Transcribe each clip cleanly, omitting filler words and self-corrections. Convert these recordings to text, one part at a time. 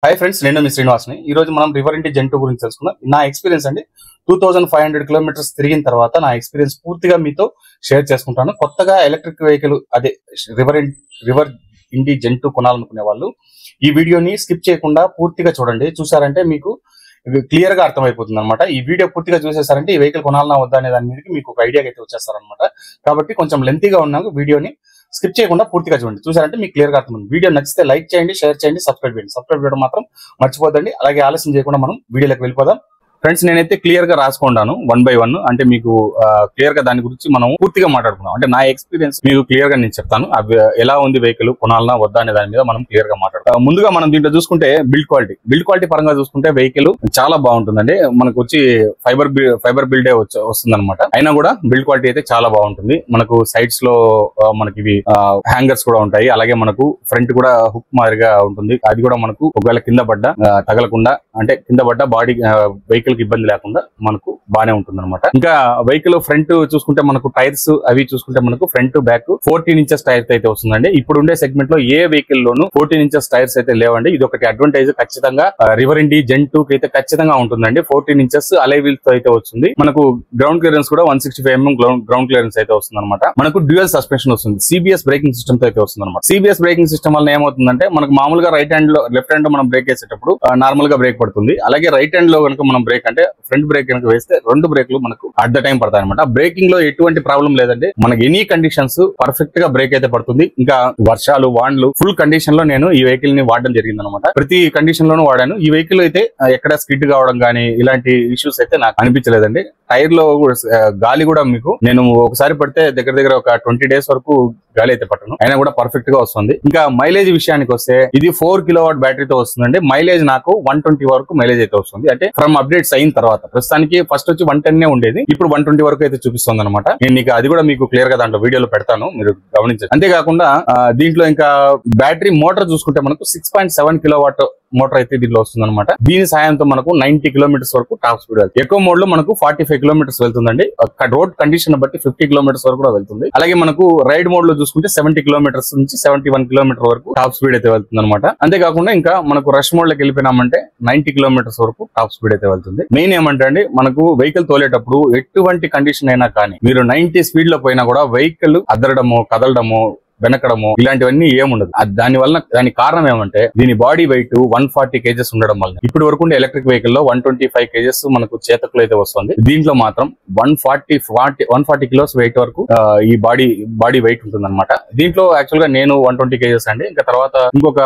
Hi friends, నేను మీ శ్రీనివాస్ని. ఈ రోజు మనం రివర్ ఇంటి జెన్ 2 గురించి తెలుసుకుందాం. నా ఎక్స్పీరియన్స్ అండి 2500 కిలోమీటర్స్ తిరిగిన తర్వాత నా ఎక్స్పీరియన్స్ పూర్తిగా మీతో షేర్ చేసుకుంటాను. కొత్తగా ఎలక్ట్రిక్ వెహికల్ అదే రివర్ ఇంటి జెన్ 2 కొనాలనుకునే వాళ్ళు ఈ వీడియోని స్కిప్ చేయకుండా పూర్తిగా చూడండి. చూసారంటే మీకు క్లియర్ గా అర్థమైపోతుంది అనమాట. ఈ వీడియో పూర్తిగా చూసేసారంటే ఈ వెహికల్ కొనాలన్నా వద్దా అనే దాని మీద మీకు ఒక ఐడియా అయితే వచ్చేస్తారనమాట. కాబట్టి కొంచెం లెంతీగా ఉన్నాక వీడియోని స్కిప్ చేయకుండా పూర్తిగా చూడండి. చూసారంటే మీకు క్లియర్ గా అర్థమైంది. వీడియో నచ్చితే లైక్ చేయండి, షేర్ చేయండి, సబ్స్క్రైబ్ చేయండి. సబ్స్క్రైబ్ చేయడం మాత్రం మర్చిపోద్దండి. అలాగే ఆలస్యం చేయకుండా మనం వీడియోలోకి వెళ్ళిపోదాం. ఫ్రెండ్స్, నేనైతే క్లియర్ గా రాసుకుంటాను 1 by 1. అంటే మీకు క్లియర్ గా దాని గురించి మనం పూర్తిగా మాట్లాడుకున్నాం. అంటే నా ఎక్స్పీరియన్స్ మీకు క్లియర్ గా నేను చెప్తాను. అవి ఎలా ఉంది వెహికల్, కొనాలన్నా వద్దా అనే దాని మీద మనం క్లియర్ గా మాట్లాడతాం. ముందుగా మనం దీంట్లో చూసుకుంటే బిల్డ్ క్వాలిటీ పరంగా చూసుకుంటే వెహికల్ చాలా బాగుంటుందండి. మనకు వచ్చి ఫైబర్ బిల్డే వస్తుంది అనమాట. అయినా కూడా బిల్డ్ క్వాలిటీ అయితే చాలా బాగుంటుంది. మనకు సైడ్స్ లో మనకి ఇవి హ్యాంగర్స్ కూడా ఉంటాయి. అలాగే మనకు ఫ్రంట్ కూడా హుక్ మాదిరిగా ఉంటుంది. అది కూడా మనకు ఒకవేళ కింద పడ్డ తగలకుండా, అంటే కింద పడ్డ బాడీ వెహికల్ కి ఇబ్బంది లేకుండా మనకు బానే ఉంటుంది అనమాట. ఇంకా వెహికల్ ఫ్రంట్ చూసుకుంటే మనకు టైర్స్ అవి చూసుకుంటే మనకు ఫ్రంట్ బ్యాక్ 14 ఇంచెస్ టైర్స్ అయితే వస్తుందండి. ఇప్పుడు ఉండే సెగ్మెంట్ లో ఏ వెహికల్ లోను 14 ఇంచెస్ టైర్స్ అయితే లేవండి. ఇది ఒకటి అడ్వాంటేజ్ ఖచ్చితంగా రివర్ ఇంటి జెన్ 2 కి అయితే ఖచ్చితంగా ఉంటుందండి. 14 ఇంచెస్ అలై వీల్స్ తో అయితే వస్తుంది. మనకు గ్రౌండ్ క్లియరెన్స్ కూడా 165 mm గ్రౌండ్ క్లియరెన్స్ అయితే వస్తుంది అనమాట. మనకు డ్యూయల్ సస్పెన్షన్ వస్తుంది. సిబిఎస్ బ్రేకింగ్ సిస్టమ్ తో అయితే వస్తుంది అనమాట. సిబిఎస్ బ్రేకింగ్ సిస్టమ్ వల్ల ఏమవుతుందంటే మనకు మామూలుగా రైట్ హ్యాండ్ లో లెఫ్ట్ హ్యాండ్ లో మనం బ్రేక్ వేసేటప్పుడు నార్మల్ గా బ్రేక్ పడుతుంది. అలాగే రైట్ హ్యాండ్ లో కనుక మనం బ్రేక్ అంటే ఫ్రంట్ బ్రేక్ కనుక వేస్తే 2 బ్రేక్లు మనకు అట్ ద టైం పడతాయి అనమాట. బ్రేకింగ్ లో ఎటువంటి ప్రాబ్లం లేదండి. మనకి ఎనీ కండిషన్స్ పర్ఫెక్ట్ గా బ్రేక్ అయితే పడుతుంది. ఇంకా వర్షాలు, వాన్లు, ఫుల్ కండిషన్ లో నేను ఈ వెహికల్ ని వాడడం జరిగింది అనమాట. ప్రతి కండిషన్ లోనూ వాడాను. ఈ వెహికల్ అయితే ఎక్కడ స్కిడ్ కావడం కానీ ఇలాంటి ఇష్యూస్ అయితే నాకు అనిపించలేదండి. టైర్ లో గాలి కూడా మీకు నేను ఒకసారి పడితే దగ్గర ఒక 20 days వరకు గాలి అయితే పట్టను, అయినా కూడా పర్ఫెక్ట్ గా వస్తుంది. ఇంకా మైలేజ్ విషయానికి వస్తే ఇది 4 kW బ్యాటరీతో వస్తుందండి. మైలేజ్ నాకు 120 వరకు మైలేజ్ అయితే వస్తుంది. అంటే ఫ్రమ్ అప్డేట్స్ అయిన తర్వాత ప్రస్తుతానికి ఫస్ట్ వచ్చి 110 ఉండేది, ఇప్పుడు 120 వరకు అయితే చూపిస్తుంది అనమాట. నేను నీకు అది కూడా మీకు క్లియర్ గా దాంట్లో వీడియోలో పెడతాను, మీరు గమనించండి. అంతేకాకుండా దీంట్లో ఇంకా బ్యాటరీ మోటార్ చూసుకుంటే మనకు 6.7 kW మోటార్ అయితే దీంట్లో వస్తుంది అనమాట. దీని సాయంతో మనకు 90 kilometers వరకు టాప్ స్పీడ్ వెళ్తుంది. ఎక్కువ మోడ్ లో మనకు 45 kilometers వెళ్తుందండి. రోడ్ కండిషన్ బట్టి 50 kilometers వరకు కూడా వెళ్తుంది. అలాగే మనకు రైడ్ మోడ్ లో చూసుకుంటే 70 kilometers నుంచి 71 kilometers వరకు టాప్ స్పీడ్ అయితే వెళ్తుంది అనమాట. అంతేకాకుండా ఇంకా మనకు రష్ మోడ్ లోకి వెళ్ళిపోయినామంటే 90 kilometers వరకు టాప్ స్పీడ్ అయితే వెళ్తుంది. మెయిన్ ఏమంటే అండి, మనకు వెహికల్ తోలేటప్పుడు ఎటువంటి కండిషన్ అయినా కానీ మీరు 90 స్పీడ్ లో పోయినా కూడా వెహికల్ అదరడము, కదలడము, వెనకడము ఇలాంటివన్నీ ఏముండదు. దాని కారణం ఏమంటే దీని బాడీ వెయిట్ 140 kgs ఉండడం వల్ల. ఇప్పటి వరకు ఎలక్ట్రిక్ వెహికల్ లో 125 kgs మనకు చేతకులు అయితే వస్తుంది. దీంట్లో మాత్రం 140 kilos వెయిట్ వరకు ఈ బాడీ వెయిట్ ఉంటుంది అనమాట. దీంట్లో యాక్చువల్ గా నేను 120 kgs అండి. ఇంకా తర్వాత ఇంకొక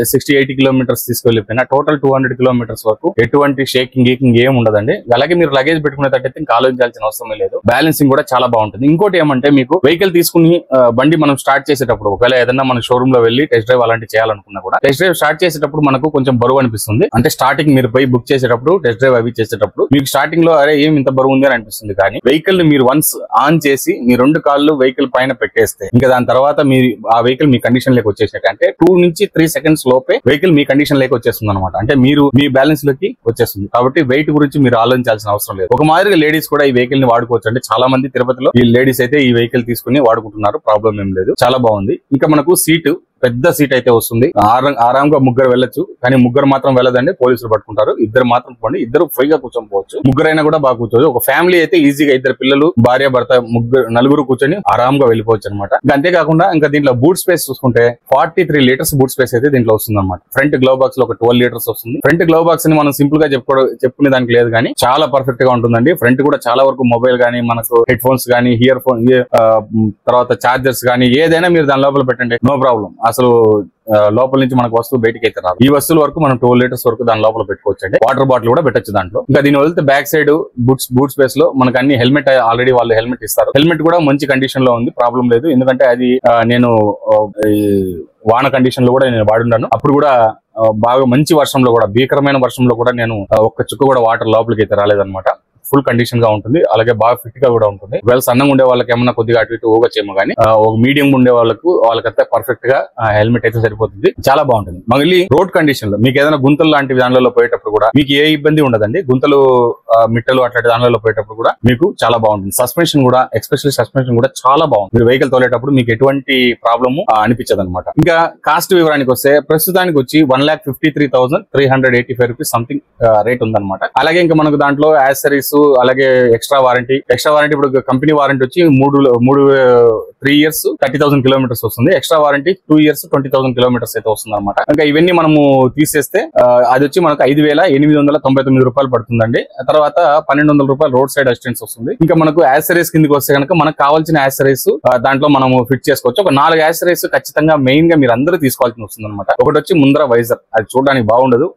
60-80 kilometers తీసుకెళ్లిపోయినా టోటల్ 200 kilometers వరకు ఎటువంటి షేకింగ్ ఏం ఉండదండి. అలాగే మీరు లగేజ్ పెట్టుకునేటట్టయితే ఇంకా ఆలోచించాల్సిన అవసరం లేదు. బ్యాలెన్సింగ్ కూడా చాలా బాగుంటుంది. ఇంకోటి ఏమంటే మీకు వెహికల్ తీసుకుని బండి మనం స్టార్ట్ చేసేటప్పుడు ఒకవేళ ఏదైనా మన షోరూమ్ లో వెళ్ళి టెస్ట్ డ్రైవ్ అలాంటి చేయాలనుకున్నా కూడా టెస్ట్ డ్రైవ్ స్టార్ట్ చేసేటప్పుడు మనకు కొంచెం బరువు అనిపిస్తుంది. అంటే స్టార్టింగ్ మీరు పోయి బుక్ చేసేటప్పుడు టెస్ట్ డ్రైవ్ అవి చేసేటప్పుడు మీకు స్టార్టింగ్ లో అరే ఏం ఇంత బరువు ఉంది అని అనిపిస్తుంది. కానీ వెహికల్ ని మీరు వన్స్ ఆన్ చేసి మీ 2 కాళ్ళు వెహికల్ పైన పెట్టేస్తే ఇంకా దాని తర్వాత మీరు ఆ వెహికల్ మీ కండిషన్ లోకి వచ్చేసినట్టు. అంటే 2 నుంచి 3 seconds లోపే వెహికల్ మీ కండిషన్ లోకి వచ్చేస్తుంది అనమాట. అంటే మీరు మీ బ్యాలెన్స్ లోకి వచ్చేస్తుంది. కాబట్టి వెయిట్ గురించి మీరు ఆలోచించాల్సిన అవసరం లేదు. ఒక మాదిరిగా లేడీస్ కూడా ఈ వెహికల్ ని వాడుకోవచ్చు. అంటే చాలా మంది తిరుపతిలో ఈ లేడీస్ అయితే ఈ వెహికల్ తీసుకుని వాడుకుంటున్నారు. ప్రాబ్లం ఏం లేదు, చాలా బాగుంది. ఇంకా మనకు పెద్ద సీట్ అయితే వస్తుంది. ఆరాంగా ముగ్గురు వెళ్ళొచ్చు. కానీ ముగ్గురు మాత్రం వెళ్ళదండి, పోలీసులు పట్టుకుంటారు. ఇద్దరు మాత్రం పోండి, ఇద్దరు ఫ్రీగా కూర్చోవచ్చు. ముగ్గురైనా కూడా బాగా కూర్చోవచ్చు. ఒక ఫ్యామిలీ అయితే ఈజీగా 2 పిల్లలు, భార్య, భర్త, నలుగురు కూర్చొని ఆరాంగా వెళ్ళిపోవచ్చు అనమాట. అంతేకాకుండా ఇంకా దీంట్లో బూట్ స్పేస్ చూసుకుంటే 43 liters బూట్ స్పేస్ అయితే దీంట్లో వస్తుంది అనమాట. ఫ్రంట్ గ్లవ్ బాక్స్ లో ఒక 12 liters వస్తుంది. ఫ్రంట్ గ్లవ్ బాక్స్ ని మనం సింపుల్ గా చెప్పుకునే దానికి లేదు, కానీ చాలా పర్ఫెక్ట్ గా ఉంటుందండి. ఫ్రంట్ కూడా చాలా వరకు మొబైల్ గానీ, మనకు హెడ్ ఫోన్స్ గానీ, ఇయర్ ఫోన్, తర్వాత చార్జర్స్ గానీ ఏదైనా మీరు దాని లోపల పెట్టండి, నో ప్రాబ్లం. అసలు లోపల నుంచి మనకు వస్తువు బయటకి అయితే రాదు. ఈ వస్తువుల వరకు మనం 12 liters వరకు దాని లోపల పెట్టుకోవచ్చు అండి. వాటర్ బాటిల్ కూడా పెట్టచ్చు దాంట్లో. ఇంకా దీని వదిలితే బ్యాక్ సైడ్ బూట్ స్పేస్ లో మనకు అన్ని హెల్మెట్ ఆల్రెడీ వాళ్ళు హెల్మెట్ ఇస్తారు. హెల్మెట్ కూడా మంచి కండిషన్ లో ఉంది, ప్రాబ్లం లేదు. ఎందుకంటే అది నేను వాన కండిషన్ లో కూడా నేను వాడున్నాను. అప్పుడు కూడా బాగా మంచి వర్షంలో కూడా, భీకరమైన వర్షంలో కూడా నేను ఒక్క చుక్క కూడా వాటర్ లోపలికి అయితే రాలేదన్నమాట. ఫుల్ కండిషన్ గా ఉంటుంది, అలాగే బాగా ఫిట్ గా కూడా ఉంటుంది. ఒకవేళ సన్నంగా ఉండే వాళ్ళకి ఏమన్నా కొద్దిగా అటు ఇటు ఊగొచ్చేమో కానీ ఒక మీడియం ఉండే వాళ్ళకైతే పర్ఫెక్ట్ గా హెల్మెట్ అయితే సరిపోతుంది, చాలా బాగుంటుంది. మళ్ళీ రోడ్ కండిషన్ లో మీకు ఏదైనా గుంతలు లాంటి దానిలో పోయేటప్పుడు కూడా మీకు ఏ ఇబ్బంది ఉండదండి. గుంతలు మిట్టలు అట్లాంటి దానిలో పోయేటప్పుడు కూడా మీకు చాలా బాగుంటుంది. సస్పెన్షన్ కూడా, ఎస్పెషల్లీ సస్పెన్షన్ కూడా చాలా బాగుంది. మీరు వెహికల్ తోలేటప్పుడు మీకు ఎటువంటి ప్రాబ్లమ్ అనిపించదు అనమాట. ఇంకా కాస్ట్ వివరానికి వస్తే ప్రస్తుతానికి వచ్చి 1,53,385 రూపీస్ సంథింగ్ రేట్ ఉందన్నమాట. అలాగే ఇంకా మనకు దాంట్లో యాక్సెసరీస్, అలాగే ఎక్స్ట్రా వారంటీ ఇప్పుడు కంపెనీ వారంటీ వచ్చి 3 years 30,000 కిలోమీటర్స్ వస్తుంది. ఎక్స్ట్రా వారంటీ 2 years 20,000 కిలోమీటర్స్ అయితే వస్తుంది అనమాట. ఇంకా ఇవన్నీ మనము తీసేస్తే అది వచ్చి మనకు 5,899 రూపాయలు పడుతుందండి. తర్వాత 1,200 రూపాయలు రోడ్ సైడ్ అసిస్టెన్స్ వస్తుంది. ఇంకా మనకు యాక్సెసరీస్ కిందకి వస్తే కనుక మనకు కావాల్సిన యాక్సెసరీస్ దాంట్లో మనము ఫిట్ చేసుకోవచ్చు. ఒక 4 యాక్సెసరీస్ ఖచ్చితంగా మెయిన్ గా మీరు అందరూ తీసుకోవాల్సి వస్తుంది అనమాట. ఒకటి వచ్చి ముందర వైజర్, అది చూడడానికి బాగుండదు,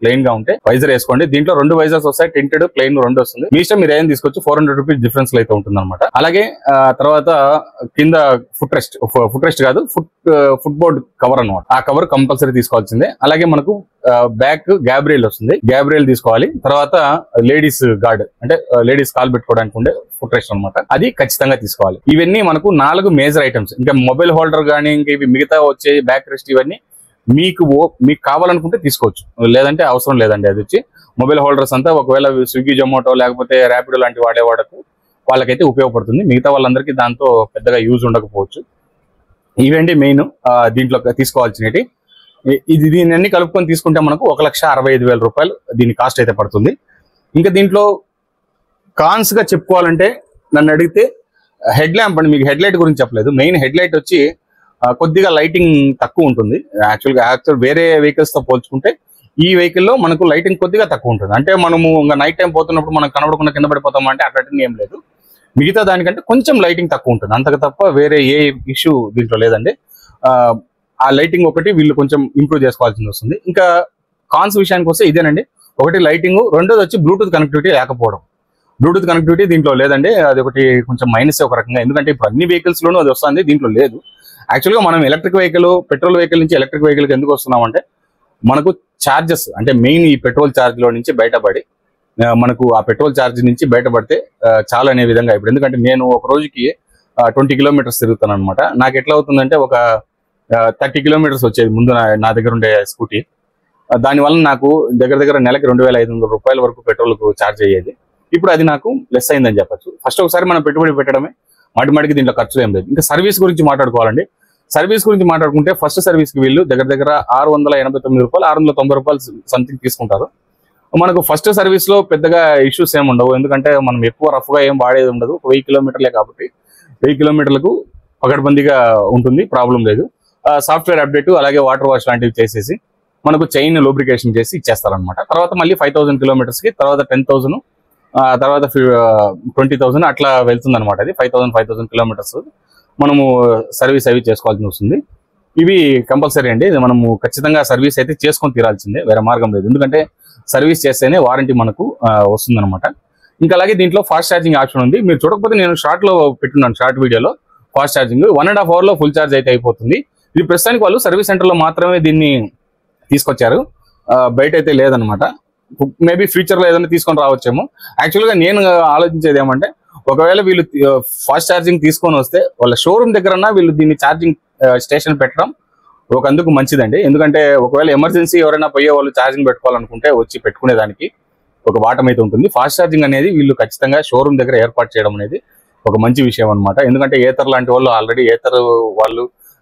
ప్లెయిన్ గా ఉంటే వైజర్ వేసుకోండి. దీంట్లో 2 వైజర్స్ వస్తాయి, టెంటెడ్ ప్లెయిన్ 2 వస్తుంది. మీ ఇష్టం, మీరు ఏం తీసుకోవచ్చు. 400 రూపీస్ డిఫరెన్స్ అయితే ఉంటుంది అనమాట. అలాగే తర్వాత కింద ఫుట్ రెస్ట్ కాదు, ఫుట్ బోర్డ్ కవర్ అనమాట. ఆ కవర్ కంపల్సరీ తీసుకోవాల్సిందే. అలాగే మనకు బ్యాక్ గ్యాబ్రియల్ వస్తుంది, గ్యాబ్రియల్ తీసుకోవాలి. తర్వాత లేడీస్ గార్డ్, అంటే లేడీస్ కాల్ పెట్టుకోవడానికి ఉండే ఫుట్ రెస్ట్ అనమాట, అది ఖచ్చితంగా తీసుకోవాలి. ఇవన్నీ మనకు 4 మేజర్ ఐటమ్స్. ఇంకా మొబైల్ హోల్డర్ కానీ ఇంకా ఇవి మిగతా వచ్చే బ్యాక్ రెస్ట్ ఇవన్నీ మీకు కావాలనుకుంటే తీసుకోవచ్చు, లేదంటే అవసరం లేదండి. అది వచ్చి మొబైల్ హోల్డర్స్ అంతా ఒకవేళ స్విగ్గీ, జొమాటో లేకపోతే ర్యాపిడో లాంటి వాళ్ళకైతే ఉపయోగపడుతుంది. మిగతా వాళ్ళందరికీ దాంతో పెద్దగా యూజ్ ఉండకపోవచ్చు. ఇవండి మెయిన్ దీంట్లో తీసుకోవాల్సినవి. దీన్ని అన్ని కలుపుకొని తీసుకుంటే మనకు 1,65,000 రూపాయలు దీని కాస్ట్ అయితే పడుతుంది. ఇంకా దీంట్లో కాన్స్ గా చెప్పుకోవాలంటే నన్ను అడిగితే హెడ్ ల్యాంప్ అండి. మీకు హెడ్ లైట్ గురించి చెప్పలేదు. మెయిన్ హెడ్ లైట్ వచ్చి కొద్దిగా లైటింగ్ తక్కువ ఉంటుంది. యాక్చువల్ వేరే వెహికల్స్ తో పోల్చుకుంటే ఈ వెహికల్ లో మనకు లైటింగ్ కొద్దిగా తక్కువ ఉంటుంది. అంటే మనము ఇంకా నైట్ టైం పోతున్నప్పుడు మనం కనబడకుండా కింద పడిపోతాం అంటే అట్లాంటివి ఏం లేదు. మిగతా దానికంటే కొంచెం లైటింగ్ తక్కువ ఉంటుంది, అంతకు తప్ప వేరే ఏ ఇష్యూ దీంట్లో లేదండి. ఆ లైటింగ్ ఒకటి వీళ్ళు కొంచెం ఇంప్రూవ్ చేసుకోవాల్సి వస్తుంది. ఇంకా కాన్స్ విషయానికి వస్తే ఇదేనండి. ఒకటి లైటింగ్, రెండోది వచ్చి బ్లూటూత్ కనెక్టివిటీ లేకపోవడం. బ్లూటూత్ కనెక్టివిటీ దీంట్లో లేదండి, అది ఒకటి కొంచెం మైనస్ ఒక రకంగా. ఎందుకంటే ఇప్పుడు అన్ని వెహికల్స్ లోనూ అది వస్తుంది, దీంట్లో లేదు. యాక్చువల్గా మనం ఎలక్ట్రిక్ వెహికల్, పెట్రోల్ వెహికల్ నుంచి ఎలక్ట్రిక్ వెహికల్కి ఎందుకు వస్తున్నామంటే మనకు ఛార్జెస్, అంటే మెయిన్ ఈ పెట్రోల్ ఛార్జ్ లో నుంచి బయటపడి మనకు ఆ పెట్రోల్ ఛార్జ్ నుంచి బయటపడితే చాలా అనే విధంగా. ఇప్పుడు ఎందుకంటే నేను ఒక రోజుకి 20 కిలోమీటర్స్ తిరుగుతాను అనమాట. నాకు ఎట్లా అవుతుందంటే ఒక 30 కిలోమీటర్స్ వచ్చేది ముందు నా దగ్గర ఉండే స్కూటీ. దానివల్ల నాకు దగ్గర నెలకి 2,500 రూపాయల వరకు పెట్రోల్ కు ఛార్జ్ అయ్యేది. ఇప్పుడు అది నాకు లెస్ అయిందని చెప్పచ్చు. ఫస్ట్ ఒకసారి మనం పెట్టుబడి పెట్టడమే, మాటికి దీంట్లో ఖర్చు ఏం లేదు. ఇంకా సర్వీస్ గురించి మాట్లాడుకోవాలండి. సర్వీస్ గురించి మాట్లాడుకుంటే ఫస్ట్ సర్వీస్ కి వీళ్ళు దగ్గర 689 రూపాయలు 690 రూపాయలు సంథింగ్ తీసుకుంటారు. మనకు ఫస్ట్ సర్వీస్ లో పెద్దగా ఇష్యూస్ ఏమి ఉండవు, ఎందుకంటే మనం ఎక్కువ రఫ్ గా ఏం వాడేది ఉండదు. 1000 కిలోమీటర్లే కాబట్టి 1000 కిలోమీటర్లకు పకడ్బందీగా ఉంటుంది, ప్రాబ్లం లేదు. సాఫ్ట్వేర్ అప్డేట్, అలాగే వాటర్ వాష్ లాంటివి చేసేసి మనకు చైన్ లూబ్రికేషన్ చేసి ఇచ్చేస్తారనమాట. తర్వాత మళ్ళీ 5,000 కిలోమీటర్స్ కి తర్వాత 10,000, తర్వాత 20,000 అట్లా వెళ్తుంది అనమాట. అది 5,000 కిలోమీటర్స్ మనము సర్వీస్ అవి చేసుకోవాల్సి వస్తుంది. ఇవి కంపల్సరీ అండి, మనము ఖచ్చితంగా సర్వీస్ అయితే చేసుకొని తీరాల్సిందే, వేరే మార్గం లేదు. ఎందుకంటే సర్వీస్ చేస్తేనే వారంటీ మనకు వస్తుంది అనమాట. ఇంకా అలాగే దీంట్లో ఫాస్ట్ ఛార్జింగ్ ఆప్షన్ ఉంది. మీరు చూడకపోతే నేను షార్ట్ లో పెట్టున్నాను, షార్ట్ వీడియోలో ఫాస్ట్ ఛార్జింగ్ 1.5 hour లో ఫుల్ ఛార్జ్ అయితే అయిపోతుంది. ఇది ప్రస్తుతానికి వాళ్ళు సర్వీస్ సెంటర్ లో మాత్రమే దీన్ని తీసుకొచ్చారు, బయట అయితే లేదనమాట. మేబీ ఫ్యూచర్ లో ఏదైనా తీసుకొని రావచ్చేమో. యాక్చువల్ గా నేను ఆలోచించేది ఏమంటే, ఒకవేళ వీళ్ళు ఫాస్ట్ ఛార్జింగ్ తీసుకొని వస్తే వాళ్ళ షోరూమ్ దగ్గర వీళ్ళు దీన్ని ఛార్జింగ్ స్టేషన్ పెట్టడం ఒకందుకు మంచిదండి. ఎందుకంటే ఒకవేళ ఎమర్జెన్సీ ఎవరైనా పోయే వాళ్ళు ఛార్జింగ్ పెట్టుకోవాలనుకుంటే వచ్చి పెట్టుకునేదానికి ఒక వాటం అయితే ఉంటుంది. ఫాస్ట్ ఛార్జింగ్ అనేది వీళ్ళు ఖచ్చితంగా షోరూమ్ దగ్గర ఏర్పాటు చేయడం అనేది ఒక మంచి విషయం అనమాట. ఎందుకంటే ఏతర్ లాంటి వాళ్ళు ఆల్రెడీ ఏతర్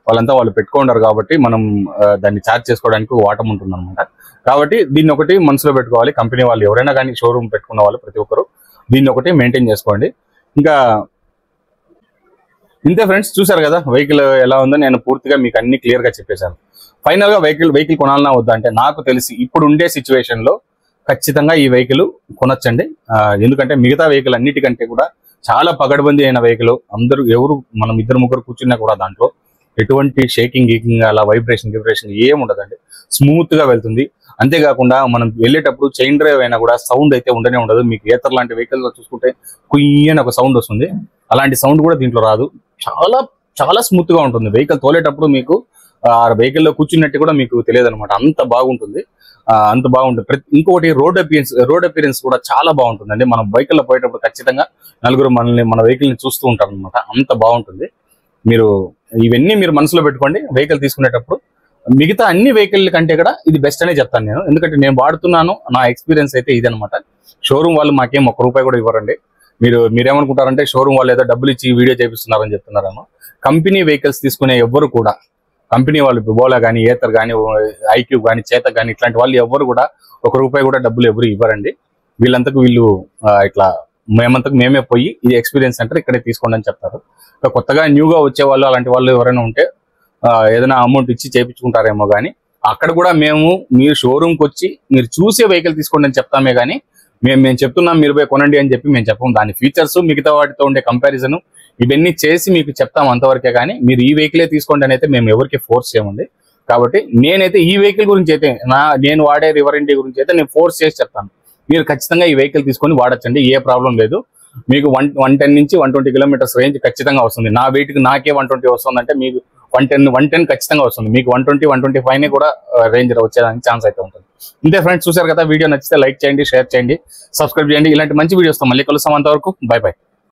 వాళ్ళంతా పెట్టుకున్నారు కాబట్టి మనం దాన్ని ఛార్జ్ చేసుకోవడానికి వాటం ఉంటుంది అనమాట. కాబట్టి దీన్ని ఒకటి మనసులో పెట్టుకోవాలి. కంపెనీ వాళ్ళు ఎవరైనా కానీ షోరూమ్ పెట్టుకున్న వాళ్ళు ప్రతి ఒక్కరు దీన్ని ఒకటి మెయింటైన్ చేసుకోండి. ఇంకా ఇంతే ఫ్రెండ్స్, చూసారు కదా వెహికల్ ఎలా ఉందో. నేను పూర్తిగా మీకు అన్ని క్లియర్ గా చెప్పేశాను. ఫైనల్ గా వెహికల్ కొనాలన్నా వద్దా అంటే, నాకు తెలిసి ఇప్పుడు ఉండే సిచ్యువేషన్ లో ఖచ్చితంగా ఈ వెహికల్ కొనొచ్చండి. ఎందుకంటే మిగతా వెహికల్ అన్నిటికంటే కూడా చాలా పగడబందీ అయిన వెహికల్. మనం 2-3 కూర్చున్నా కూడా దాంట్లో ఎటువంటి షేకింగ్ అలా వైబ్రేషన్ ఏం ఉండదండి, స్మూత్ గా వెళ్తుంది. అంతేకాకుండా మనం వెళ్ళేటప్పుడు చైన్ డ్రైవ్ అయినా కూడా సౌండ్ అయితే ఉండనే ఉండదు. మీకు ఏతర్ లాంటి వెహికల్ లో చూసుకుంటే కుయ్యని ఒక సౌండ్ వస్తుంది, అలాంటి సౌండ్ కూడా దీంట్లో రాదు. చాలా చాలా స్మూత్ గా ఉంటుంది వెహికల్ తోలేటప్పుడు. మీకు ఆ వెహికల్ లో కూర్చున్నట్టు కూడా మీకు తెలియదు అనమాట. అంత బాగుంటుంది. అంత బాగుంటుంది. ఇంకొకటి రోడ్ అపియరెన్స్ కూడా చాలా బాగుంటుందండి. మనం వెహికల్ లో పోయేటప్పుడు ఖచ్చితంగా నలుగురు మన వెహికల్ ని చూస్తూ ఉంటారు అనమాట. అంత బాగుంటుంది. మీరు ఇవన్నీ మీరు మనసులో పెట్టుకోండి వెహికల్ తీసుకునేటప్పుడు. మిగతా అన్ని వెహికల్ కంటే కూడా ఇది బెస్ట్ అనే చెప్తాను నేను. ఎందుకంటే నేను వాడుతున్నాను, నా ఎక్స్పీరియన్స్ అయితే ఇదనమాట. షోరూమ్ వాళ్ళు మాకేం ₹1 కూడా ఇవ్వరండి. మీరేమనుకుంటారంటే షోరూమ్ వాళ్ళు ఏదో డబ్బులు ఇచ్చి వీడియో చేపిస్తున్నారని చెప్తున్నారను. కంపెనీ వెహికల్స్ తీసుకునే ఎవ్వరు కూడా, కంపెనీ వాళ్ళు ఓలా కానీ, ఏతర్ కానీ, ఐక్యూబ్ కానీ, చేతక్ కానీ ఇట్లాంటి వాళ్ళు ఎవ్వరు కూడా ₹1 కూడా డబ్బులు ఎవరు ఇవ్వరండి. వీళ్ళంతకు వీళ్ళు ఇట్లా మేమే పోయి ఈ ఎక్స్పీరియన్స్ సెంటర్ ఇక్కడే తీసుకోండి అని చెప్తారు. కొత్తగా న్యూగా వచ్చే వాళ్ళు అలాంటి వాళ్ళు ఎవరైనా ఉంటే ఏదైనా అమౌంట్ ఇచ్చి చేయించుకుంటారేమో కానీ, అక్కడ కూడా మీరు షోరూమ్కి వచ్చి మీరు చూసే వెహికల్ తీసుకోండి అని చెప్తామే కానీ మేము చెప్తున్నాం మీరు పోయి కొనండి అని చెప్పి మేము చెప్పము. దాని ఫీచర్స్ మిగతా వాటితో ఉండే కంపారిజన్ ఇవన్నీ చేసి మీకు చెప్తాం అంతవరకే. కానీ మీరు ఈ వెహికలే తీసుకోండి అని అయితే మేము ఎవరికి ఫోర్స్ చేయమండి. కాబట్టి నేనైతే ఈ వెహికల్ గురించి అయితే నేను వాడే రివరెంటీ గురించి అయితే నేను ఫోర్స్ చేసి చెప్తాను. మీరు ఖచ్చితంగా ఈ వెహికల్ తీసుకొని వాడచ్చండి, ఏ ప్రాబ్లం లేదు. మీకు 110 నుంచి 120 కిలోమీటర్స్ రేంజ్ ఖచ్చితంగా వస్తుంది. నా వెయిట్కి నాకే 120 వస్తుందంటే మీకు 110 ఖచ్చితంగా వస్తుంది. మీకు 120, 125 కూడా రేంజ్ వచ్చేదానికి ఛాన్స్ అయితే ఉంటుంది. ఇంతే ఫ్రెండ్స్, చూసారు కదా. వీడియో నచ్చితే లైక్ చేయండి, షేర్ చేయండి, సబ్స్క్రైబ్ చేయండి. ఇలాంటి మంచి వీడియోస్ మళ్ళీ కలుస్తాం. అంతవరకు బై బై.